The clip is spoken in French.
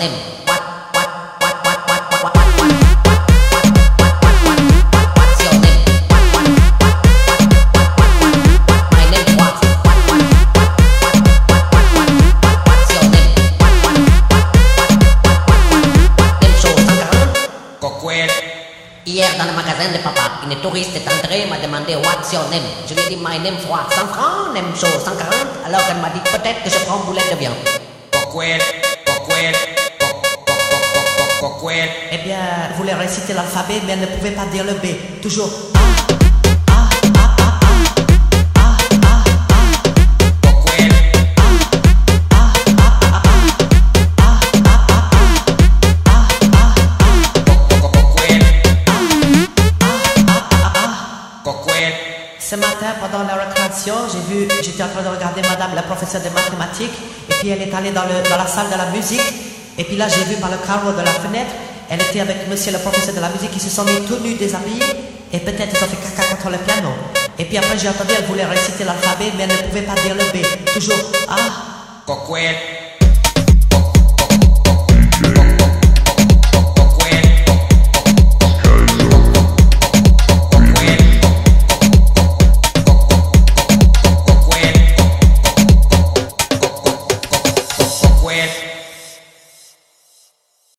name? What's your name? My name what's your name? Name show 140. Coquel. Hier dans le magasin de papa, une touriste est entrée, m'a demandé what's your name. Je lui ai dit my name for 100 francs, name show 140. Alors qu'elle m'a dit peut-être que je prends boulette de viande. Coquel. Coquel. Coquel. Eh bien, elle voulait réciter l'alphabet, mais elle ne pouvait pas dire le B. Toujours Coquel. Coquel. Ce matin, pendant la récréation, j'étais en train de regarder madame, la professeure de mathématiques, et puis elle est allée dans la salle de la musique, et puis là, j'ai vu par le carreau de la fenêtre, elle était avec monsieur le professeur de la musique, ils se sont mis tout nus, déshabillés, et peut-être ils ont fait caca contre le piano. Et puis après, j'ai entendu, elle voulait réciter l'alphabet, mais elle ne pouvait pas dire le B. Toujours Coquel. Coquel.